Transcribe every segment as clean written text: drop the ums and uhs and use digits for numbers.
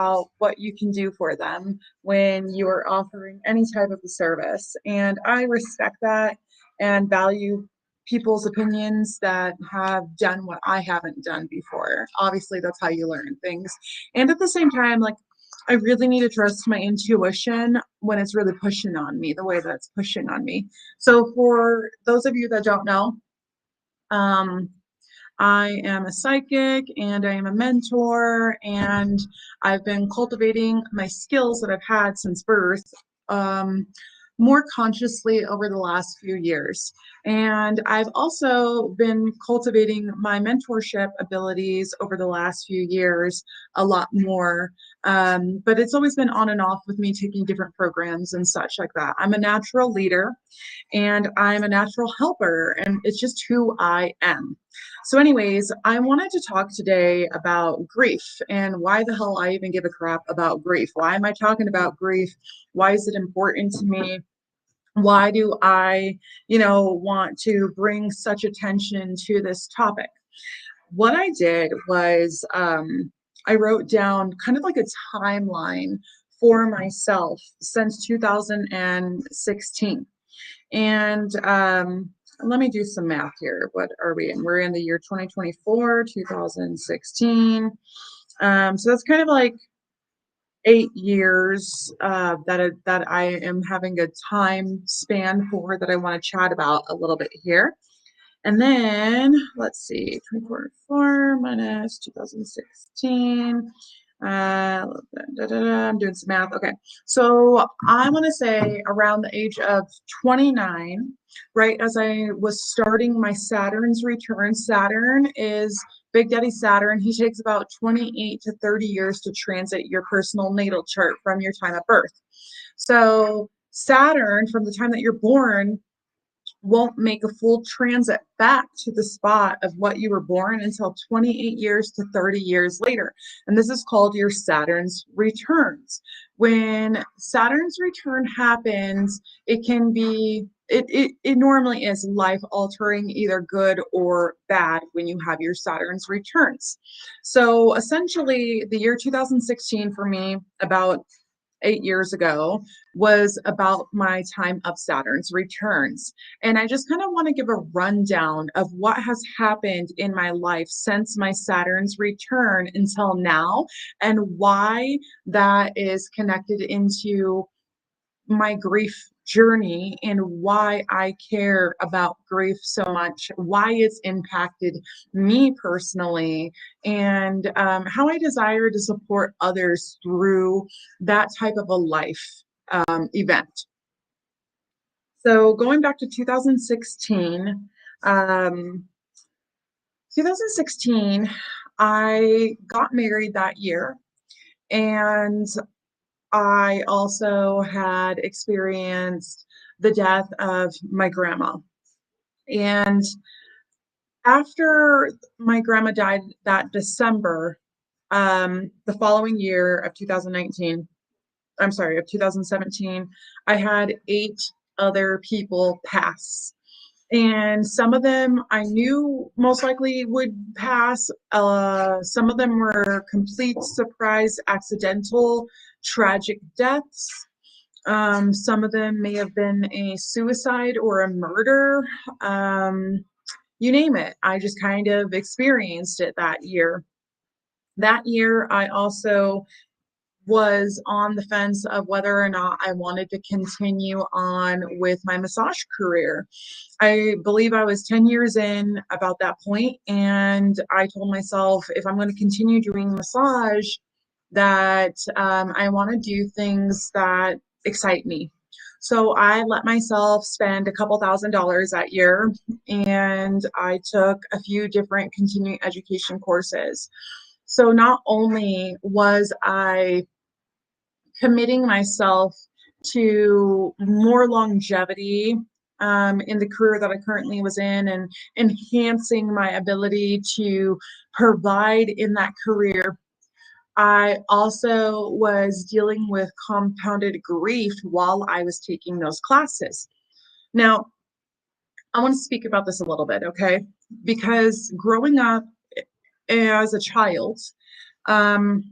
about what you can do for them when you are offering any type of a service. And I respect that and value people's opinions that have done what I haven't done before. Obviously, that's how you learn things. And at the same time, like, I really need to trust my intuition when it's really pushing on me, the way that it's pushing on me. So, for those of you that don't know, um, I am a psychic and I am a mentor, and I've been cultivating my skills that I've had since birth um, more consciously over the last few years. And I've also been cultivating my mentorship abilities over the last few years a lot more. But it's always been on and off with me taking different programs and such like that. I'm a natural leader and I'm a natural helper, and it's just who I am. So, anyways, I wanted to talk today about grief and why the hell I even give a crap about grief. Why am I talking about grief? Why is it important to me? Why do I, want to bring such attention to this topic? What I did was I wrote down kind of like a timeline for myself since 2016. And let me do some math here. What are we in? We're in the year 2024, 2016. So that's kind of like 8 years that I am having a time span for that I want to chat about a little bit here. And then let's see, 2024 minus 2016. I'm doing some math. Okay. So I want to say around the age of 29, right as I was starting my Saturn's return. Saturn is Big Daddy Saturn. He takes about 28 to 30 years to transit your personal natal chart from your time of birth. So Saturn, from the time that you're born, won't make a full transit back to the spot of what you were born until 28 years to 30 years later. And this is called your Saturn's returns. When Saturn's return happens, it can be, it normally is life altering, either good or bad when you have your Saturn's returns. So essentially, the year 2016 for me, about 8 years ago, was about my time of Saturn's returns. And I just kind of want to give a rundown of what has happened in my life since my Saturn's return until now, and why that is connected into my grief journey and why I care about grief so much, why it's impacted me personally, and how I desire to support others through that type of a life event. So going back to 2016, 2016, I got married that year, and I also had experienced the death of my grandma. And after my grandma died that December, the following year of 2019, I'm sorry, of 2017, I had 8 other people pass. And some of them I knew most likely would pass. Some of them were complete surprise, accidental, tragic deaths. Some of them may have been a suicide or a murder. You name it. I just kind of experienced it that year. That year, I also was on the fence of whether or not I wanted to continue on with my massage career. I believe I was 10 years in about that point, and I told myself if I'm going to continue doing massage, that I want to do things that excite me. So I let myself spend a couple $1,000s that year, and I took a few different continuing education courses. So not only was I committing myself to more longevity in the career that I currently was in, and enhancing my ability to provide in that career, I also was dealing with compounded grief while I was taking those classes. Now, I want to speak about this a little bit, okay? Because growing up as a child, um,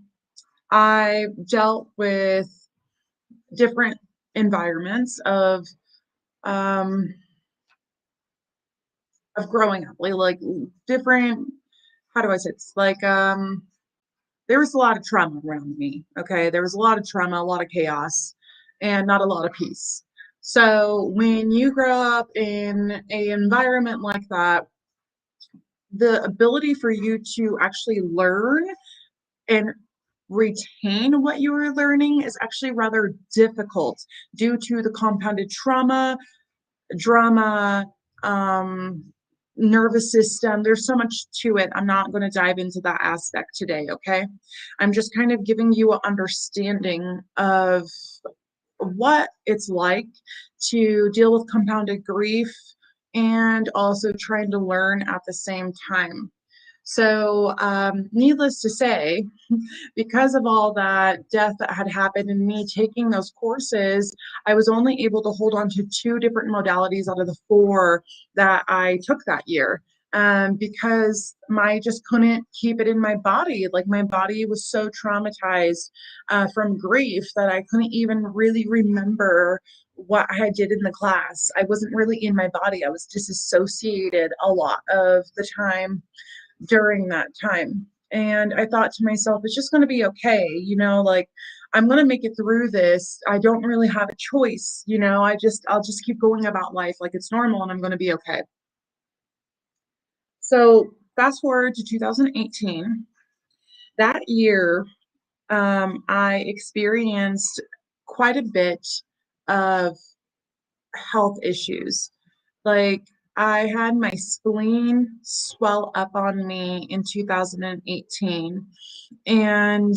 I dealt with different environments um, of growing up, like different, how do I say this? Like, there was a lot of trauma around me. Okay. There was a lot of trauma, a lot of chaos, and not a lot of peace. So when you grow up in an environment like that, the ability for you to actually learn and retain what you were learning is actually rather difficult due to the compounded trauma, drama, um, nervous system. There's so much to it. I'm not going to dive into that aspect today, okay? I'm just kind of giving you an understanding of what it's like to deal with compounded grief and also trying to learn at the same time. So, needless to say, because of all that death that had happened and me taking those courses, I was only able to hold on to two different modalities out of the four that I took that year. Because I just couldn't keep it in my body. Like my body was so traumatized from grief that I couldn't even really remember what I did in the class. I wasn't really in my body. I was disassociated a lot of the time during that time. And I thought to myself, it's just going to be okay. Like I'm going to make it through this. I don't really have a choice. I'll just keep going about life like it's normal and I'm going to be okay. So fast forward to 2018. That year, I experienced quite a bit of health issues. Like I had my spleen swell up on me in 2018, and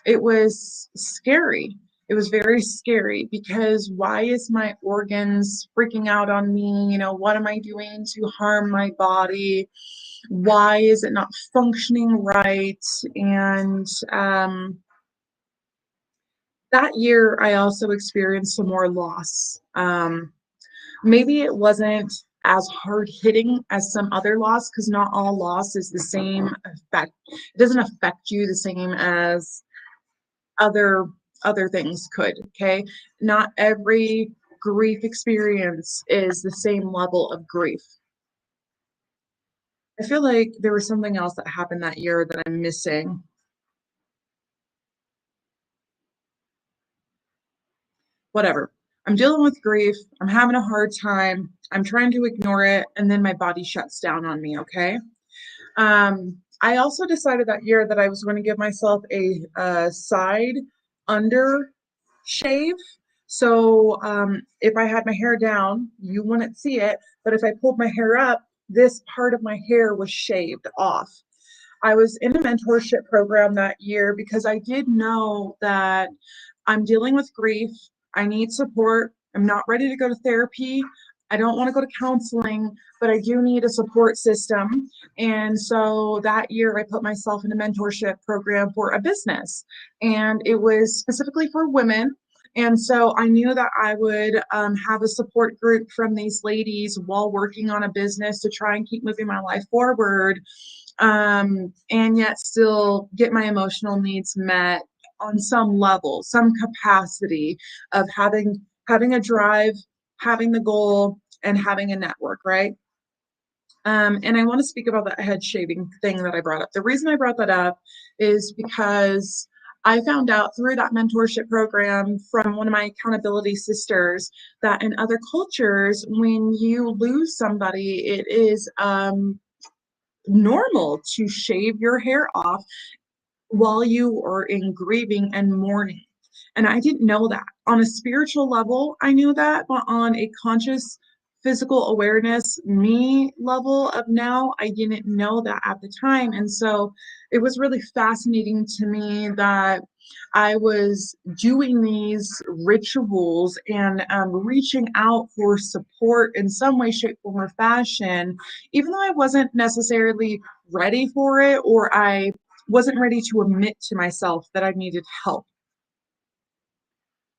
it was scary. It was very scary because why is my organs freaking out on me? What am I doing to harm my body? Why is it not functioning right? And that year, I also experienced some more loss. Maybe it wasn't as hard hitting as some other loss because not all loss is the same effect. It doesn't affect you the same as other other things could. Okay, not every grief experience is the same level of grief. I feel like there was something else that happened that year that I'm missing. Whatever. I'm dealing with grief. I'm having a hard time. I'm trying to ignore it, and then my body shuts down on me. Okay. I also decided that year that I was going to give myself a side under shave. So if I had my hair down, you wouldn't see it. But if I pulled my hair up, this part of my hair was shaved off. I was in a mentorship program that year because I did know that I'm dealing with grief. I need support. I'm not ready to go to therapy. I don't want to go to counseling, but I do need a support system. And so that year, I put myself in a mentorship program for a business, and it was specifically for women. And so I knew that I would have a support group from these ladies while working on a business to try and keep moving my life forward, and yet still get my emotional needs met on some level, some capacity of having a drive, having the goal, and having a network, right? And I want to speak about that head shaving thing that I brought up. The reason I brought that up is because I found out through that mentorship program from one of my accountability sisters that in other cultures, when you lose somebody, it is normal to shave your hair off while you are in grieving and mourning. And I didn't know that. On a spiritual level, I knew that, but on a conscious physical awareness, me level of now, I didn't know that at the time. And so it was really fascinating to me that I was doing these rituals and reaching out for support in some way, shape, form, or fashion, even though I wasn't necessarily ready for it, or I wasn't ready to admit to myself that I needed help.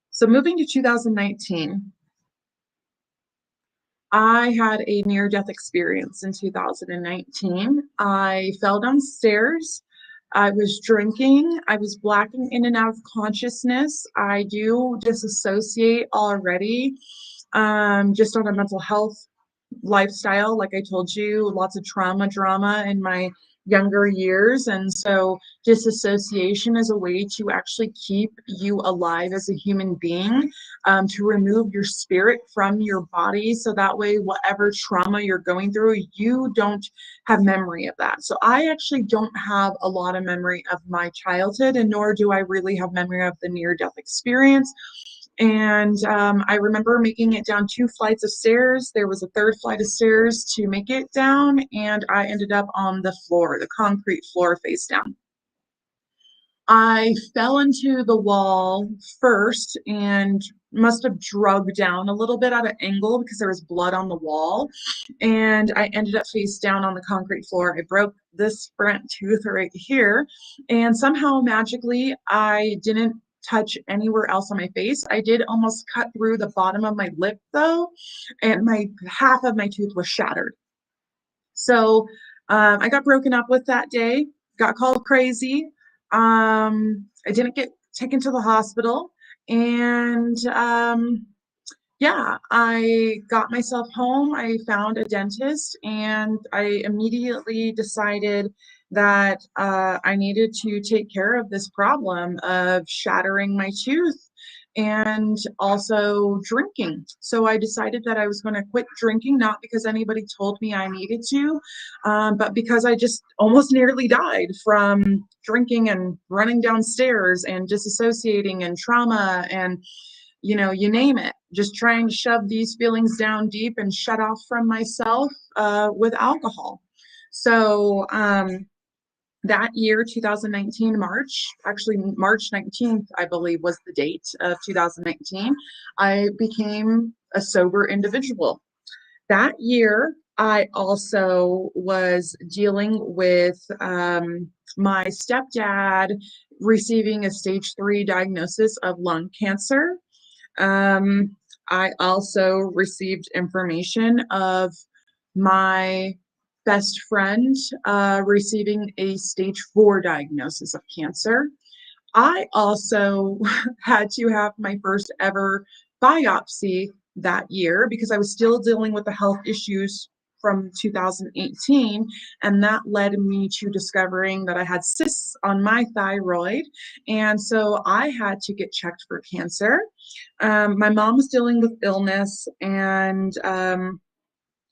So moving to 2019, I had a near death experience in 2019. I fell downstairs. I was drinking. I was blacking in and out of consciousness. I do disassociate already, just on a mental health lifestyle. Like I told you, lots of trauma, drama in my younger years. And so disassociation is a way to actually keep you alive as a human being, to remove your spirit from your body. So that way, whatever trauma you're going through, you don't have memory of that. So I actually don't have a lot of memory of my childhood, and nor do I really have memory of the near death experience. And I remember making it down 2 flights of stairs. There was a third flight of stairs to make it down, and I ended up on the floor, the concrete floor face down. I fell into the wall first and must have drugged down a little bit at an angle because there was blood on the wall. And I ended up face down on the concrete floor. I broke this front tooth right here. And somehow magically, I didn't touch anywhere else on my face. I did almost cut through the bottom of my lip though, and my half of my tooth was shattered. So I got broken up with that day, got called crazy. I didn't get taken to the hospital. And yeah, I got myself home. I found a dentist, and I immediately decided that I needed to take care of this problem of shattering my tooth and also drinking. So I decided that I was going to quit drinking, not because anybody told me I needed to, but because I just almost nearly died from drinking and running downstairs and disassociating and trauma and, you name it, just trying to shove these feelings down deep and shut off from myself with alcohol. So that year, 2019, March, actually March 19th, I believe was the date of 2019, I became a sober individual. That year, I also was dealing with my stepdad receiving a stage 3 diagnosis of lung cancer. Um, I also received information of my best friend receiving a stage 4 diagnosis of cancer. I also had to have my first ever biopsy that year because I was still dealing with the health issues from 2018. And that led me to discovering that I had cysts on my thyroid. And so I had to get checked for cancer. My mom was dealing with illness, and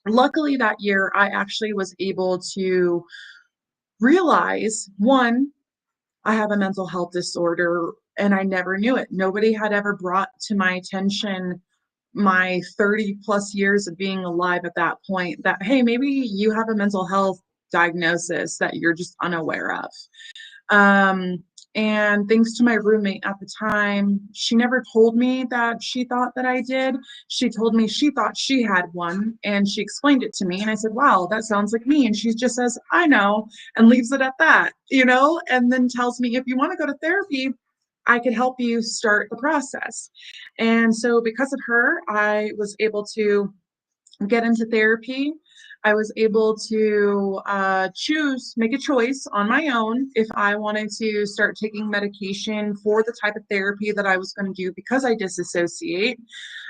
luckily that year I actually was able to realize, one, I have a mental health disorder, and I never knew it. Nobody had ever brought to my attention my 30 plus years of being alive at that point that, hey, maybe you have a mental health diagnosis that you're just unaware of. Um, and thanks to my roommate at the time, she never told me that she thought that I did. She told me she thought she had one, and she explained it to me. And I said, wow, that sounds like me. And she just says, I know, and leaves it at that, and then tells me, if you want to go to therapy, I could help you start the process. And so because of her, I was able to get into therapy. I was able to make a choice on my own if I wanted to start taking medication for the type of therapy that I was going to do because I disassociate.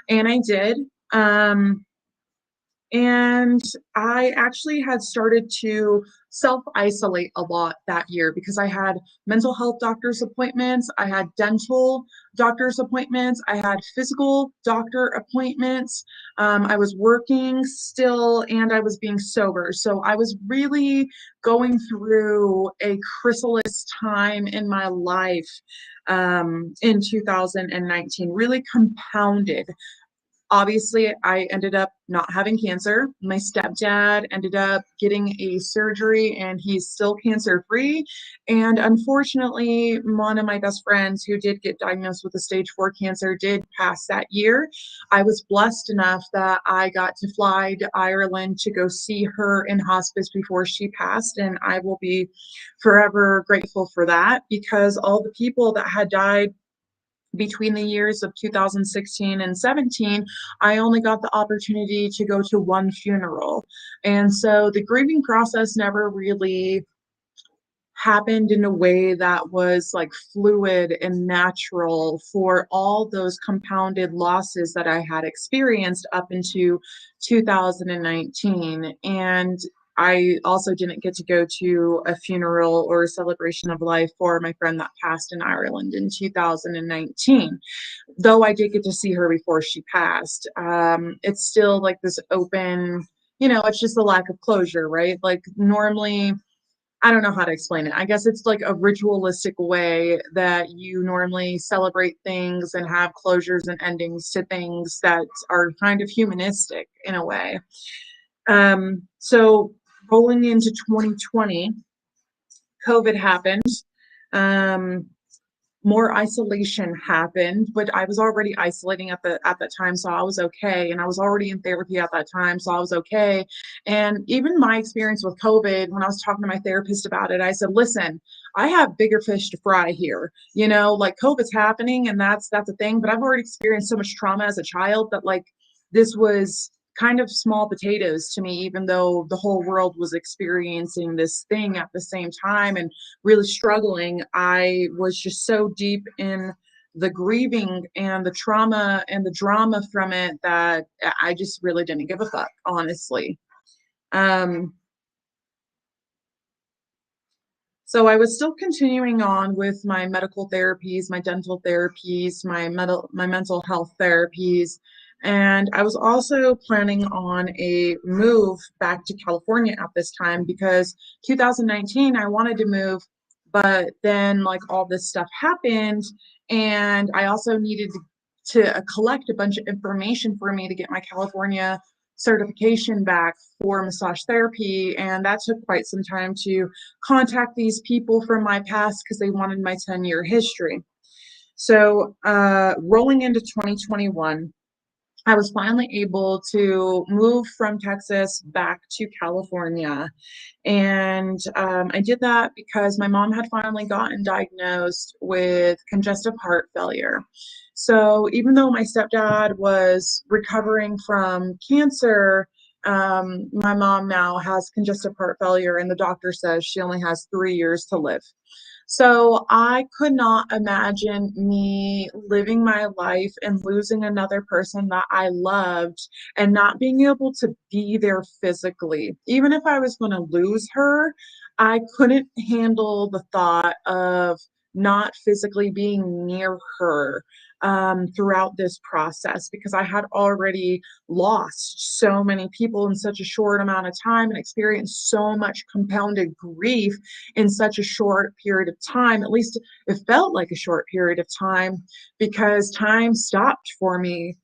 And I did. And I actually had started to self-isolate a lot that year because I had mental health doctor's appointments, I had dental doctor's appointments, I had physical doctor appointments. I was working still, and I was being sober. So I was really going through a chrysalis time in my life in 2019, really compounded. Obviously, I ended up not having cancer. My stepdad ended up getting a surgery, and he's still cancer free. And unfortunately, one of my best friends who did get diagnosed with a stage 4 cancer did pass that year. I was blessed enough that I got to fly to Ireland to go see her in hospice before she passed. And I will be forever grateful for that, because all the people that had died between the years of 2016 and 17, I only got the opportunity to go to one funeral. And so the grieving process never really happened in a way that was like fluid and natural for all those compounded losses that I had experienced up into 2019. And I also didn't get to go to a funeral or a celebration of life for my friend that passed in Ireland in 2019. Though I did get to see her before she passed. It's still like this open, it's just a lack of closure, right? Like normally, I don't know how to explain it. I guess it's like a ritualistic way that you normally celebrate things and have closures and endings to things that are kind of humanistic in a way. So rolling into 2020, COVID happened. Um, More isolation happened, but I was already isolating at that time, so I was okay, and I was already in therapy at that time, so I was okay. And even my experience with COVID, when I was talking to my therapist about it, I said, "Listen, I have bigger fish to fry here. Like COVID's happening, and that's a thing, but I've already experienced so much trauma as a child that like this was." Kind of small potatoes to me, even though the whole world was experiencing this thing at the same time. And really struggling, I was just so deep in the grieving and the trauma and the drama from it that I just really didn't give a fuck, honestly. Um, so I was still continuing on with my medical therapies, my dental therapies, my mental health therapies, and I was also planning on a move back to California at this time because 2019 I wanted to move, but then like all this stuff happened, and I also needed to collect a bunch of information for me to get my California certification back for massage therapy, and that took quite some time to contact these people from my past because they wanted my 10-year history. So, rolling into 2021, I was finally able to move from Texas back to California. And I did that because my mom had finally gotten diagnosed with congestive heart failure. So even though my stepdad was recovering from cancer, my mom now has congestive heart failure, and the doctor says she only has 3 years to live. So I could not imagine me living my life and losing another person that I loved and not being able to be there physically. Even if I was going to lose her, I couldn't handle the thought of not physically being near her throughout this process because I had already lost so many people in such a short amount of time and experienced so much compounded grief in such a short period of time. At least it felt like a short period of time because time stopped for me.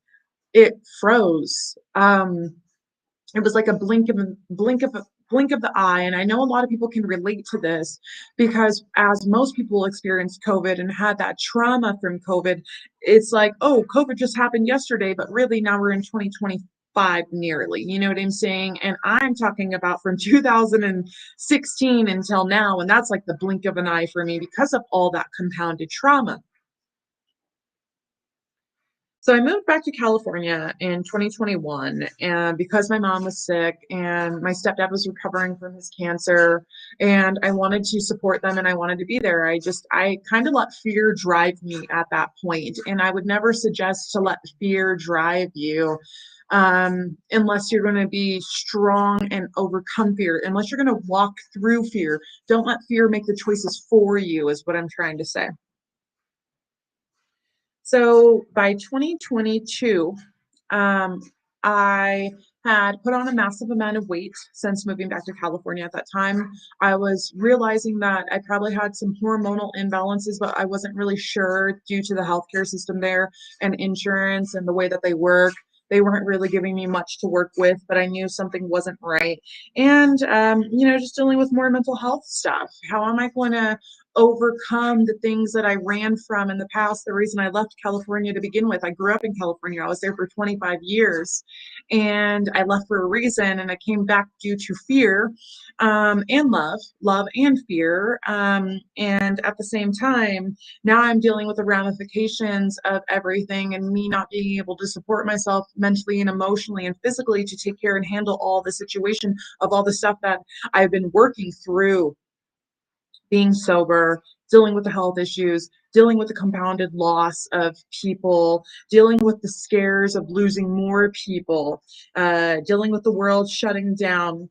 It froze. It was like a blink of the eye. And I know a lot of people can relate to this because as most people experienced COVID and had that trauma from COVID, it's like, oh, COVID just happened yesterday, but really now we're in 2025 nearly. You know what I'm saying? And I'm talking about from 2016 until now. And that's like the blink of an eye for me because of all that compounded trauma. So I moved back to California in 2021, and because my mom was sick and my stepdad was recovering from his cancer, and I wanted to support them and I wanted to be there. I kind of let fear drive me at that point, and I would never suggest to let fear drive you unless you're going to be strong and overcome fear, unless you're going to walk through fear. Don't let fear make the choices for you, is what I'm trying to say. So by 2022, um, I had put on a massive amount of weight since moving back to California at that time. I was realizing that I probably had some hormonal imbalances, but I wasn't really sure due to the healthcare system there and insurance and the way that they work. They weren't really giving me much to work with, but I knew something wasn't right. And, just dealing with more mental health stuff. How am I going to overcome the things that I ran from in the past? The reason I left California to begin with, I grew up in California. I was there for 25 years and I left for a reason, and I came back due to fear and love and fear. And at the same time, now I'm dealing with the ramifications of everything and me not being able to support myself mentally and emotionally and physically to take care and handle all the situation of all the stuff that I've been working through being sober, dealing with the health issues, dealing with the compounded loss of people, dealing with the scares of losing more people, dealing with the world shutting down,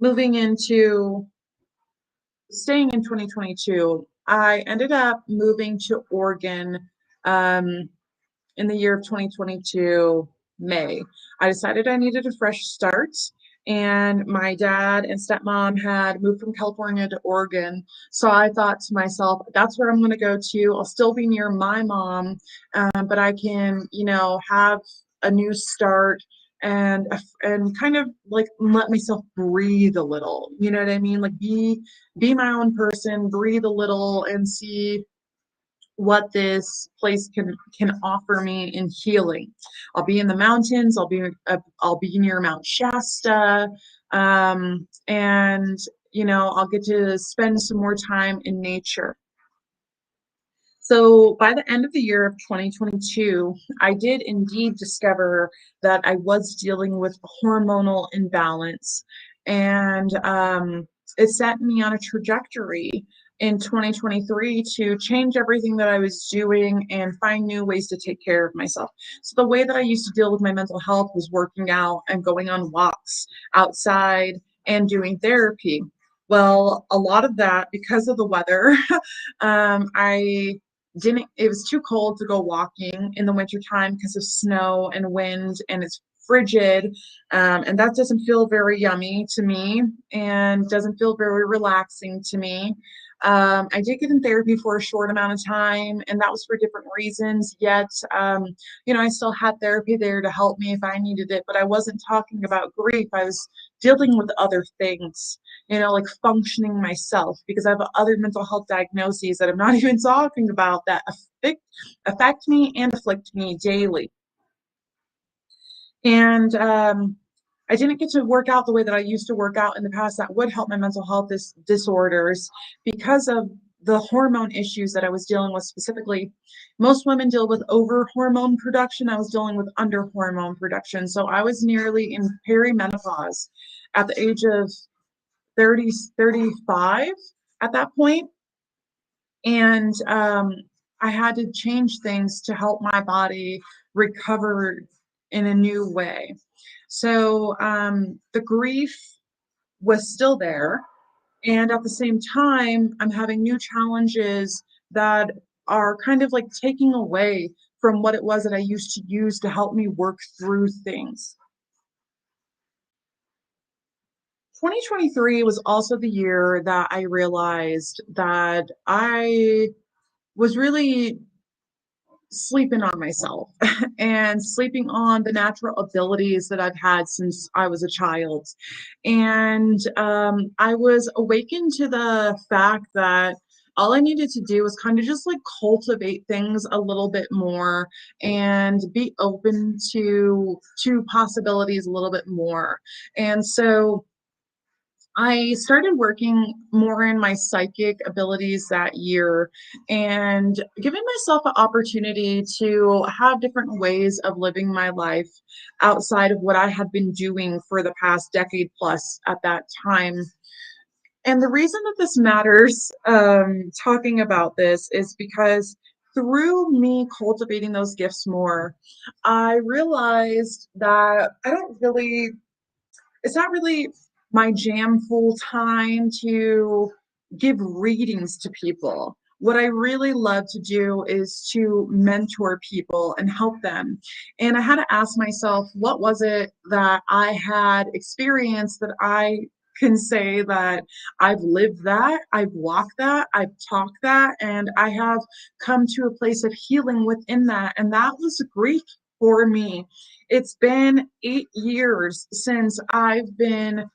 moving into staying in 2022. I ended up moving to Oregon um, in the year of 2022, May. I decided I needed a fresh start, and my dad and stepmom had moved from California to Oregon. So I thought to myself, that's where I'm going to go to. I'll still be near my mom, but I can, have a new start and kind of like let myself breathe a little. You know what I mean? Like be my own person, breathe a little, and see what this place can offer me in healing. I'll be in the mountains. I'll be near Mount Shasta, and I'll get to spend some more time in nature. So by the end of the year of 2022, I did indeed discover that I was dealing with hormonal imbalance, and it set me on a trajectory in 2023 to change everything that I was doing and find new ways to take care of myself. So the way that I used to deal with my mental health was working out and going on walks outside and doing therapy. Well, a lot of that, because of the weather, I didn't it was too cold to go walking in the wintertime because of snow and wind, and it's frigid, and that doesn't feel very yummy to me and doesn't feel very relaxing to me. I did get in therapy for a short amount of time, and that was for different reasons. Yet, I still had therapy there to help me if I needed it, but I wasn't talking about grief. I was dealing with other things, like functioning myself, because I have other mental health diagnoses that I'm not even talking about that affect me and afflict me daily. And I didn't get to work out the way that I used to work out in the past that would help my mental health disorders because of the hormone issues that I was dealing with specifically. Most women deal with over hormone production. I was dealing with under hormone production. So I was nearly in perimenopause at the age of 30, 35 at that point. And I had to change things to help my body recover in a new way. So the grief was still there. And at the same time, I'm having new challenges that are kind of like taking away from what it was that I used to use to help me work through things. 2023 was also the year that I realized that I was really sleeping on myself and sleeping on the natural abilities that I've had since I was a child. And I was awakened to the fact that all I needed to do was kind of just like cultivate things a little bit more and be open to possibilities a little bit more. And so I started working more in my psychic abilities that year and giving myself an opportunity to have different ways of living my life outside of what I had been doing for the past decade plus at that time. And the reason that this matters, talking about this, is because through me cultivating those gifts more, I realized that it's not really my jam full time to give readings to people. What I really love to do is to mentor people and help them. And I had to ask myself, what was it that I had experienced that I can say that I've lived that, I've walked that, I've talked that, and I have come to a place of healing within that. And that was grief for me. It's been 8 years since I've been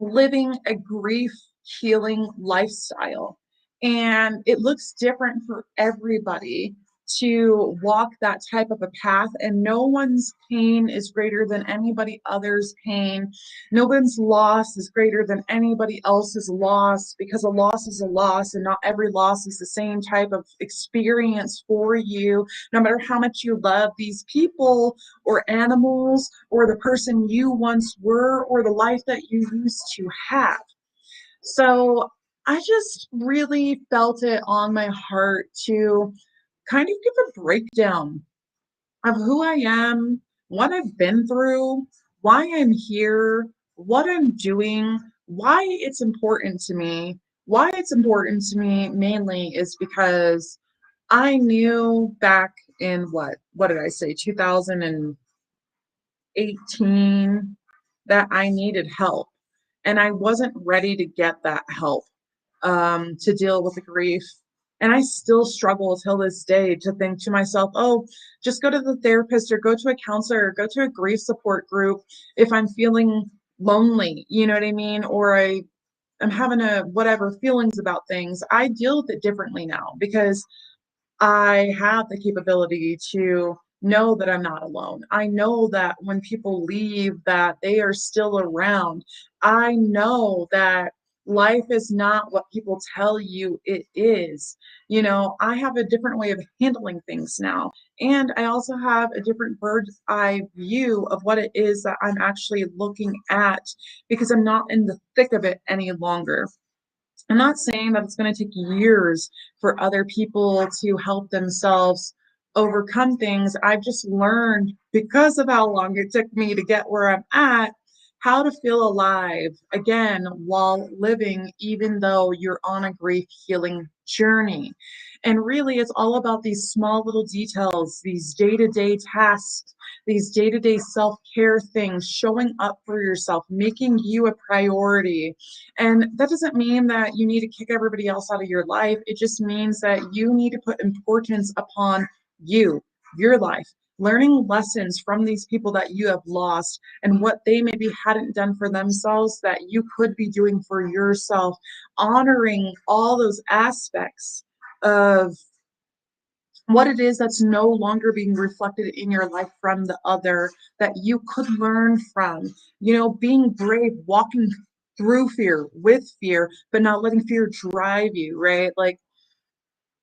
living a grief healing lifestyle. And it looks different for everybody to walk that type of a path, and no one's pain is greater than anybody other's pain. No one's loss is greater than anybody else's loss, because a loss is a loss, and not every loss is the same type of experience for you, no matter how much you love these people or animals or the person you once were or the life that you used to have. So I just really felt it on my heart to kind of give a breakdown of who I am, what I've been through, why I'm here, what I'm doing, why it's important to me. Why it's important to me mainly is because I knew back in what did I say, 2018, that I needed help. And I wasn't ready to get that help to deal with the grief. And I still struggle till this day to think to myself, oh, just go to the therapist or go to a counselor or go to a grief support group if I'm feeling lonely, you know what I mean? Or I'm having a whatever feelings about things. I deal with it differently now because I have the capability to know that I'm not alone. I know that when people leave that they are still around. I know that life is not what people tell you it is. You know, I have a different way of handling things now. And I also have a different bird's eye view of what it is that I'm actually looking at because I'm not in the thick of it any longer. I'm not saying that it's going to take years for other people to help themselves overcome things. I've just learned because of how long it took me to get where I'm at, how to feel alive again while living, even though you're on a grief healing journey. And really, it's all about these small little details, these day to day tasks, these day to day self care things, showing up for yourself, making you a priority, and that doesn't mean that you need to kick everybody else out of your life. It just means that you need to put importance upon you, your life, learning lessons from these people that you have lost and what they maybe hadn't done for themselves that you could be doing for yourself, honoring all those aspects of what it is that's no longer being reflected in your life from the other that you could learn from. You know, being brave, walking through fear with fear, but not letting fear drive you, right? Like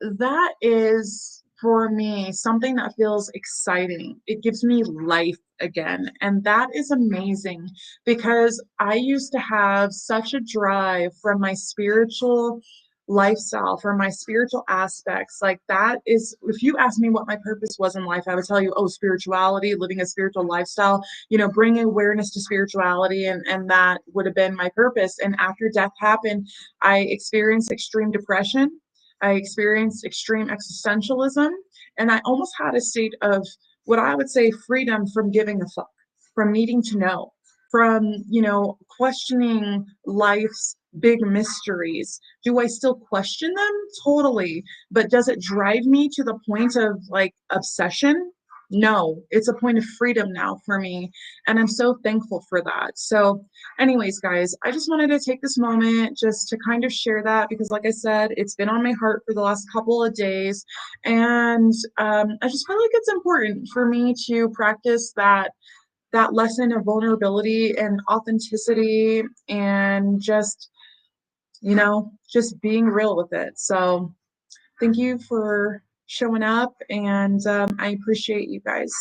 that is for me something that feels exciting. It gives me life again. And that is amazing because I used to have such a drive from my spiritual lifestyle, from my spiritual aspects. Like, that is, if you ask me what my purpose was in life, I would tell you, oh, spirituality, living a spiritual lifestyle, you know, bringing awareness to spirituality. And that would have been my purpose. And after death happened, I experienced extreme depression. I experienced extreme existentialism, and I almost had a state of what I would say freedom from giving a fuck, from needing to know, from, you know, questioning life's big mysteries. Do I still question them? Totally. But does it drive me to the point of like obsession? No, it's a point of freedom now for me. And I'm so thankful for that. So, anyways, guys, I just wanted to take this moment just to kind of share that because, like I said, it's been on my heart for the last couple of days. And I just feel like it's important for me to practice that lesson of vulnerability and authenticity and just, you know, just being real with it. So thank you for showing up and I appreciate you guys.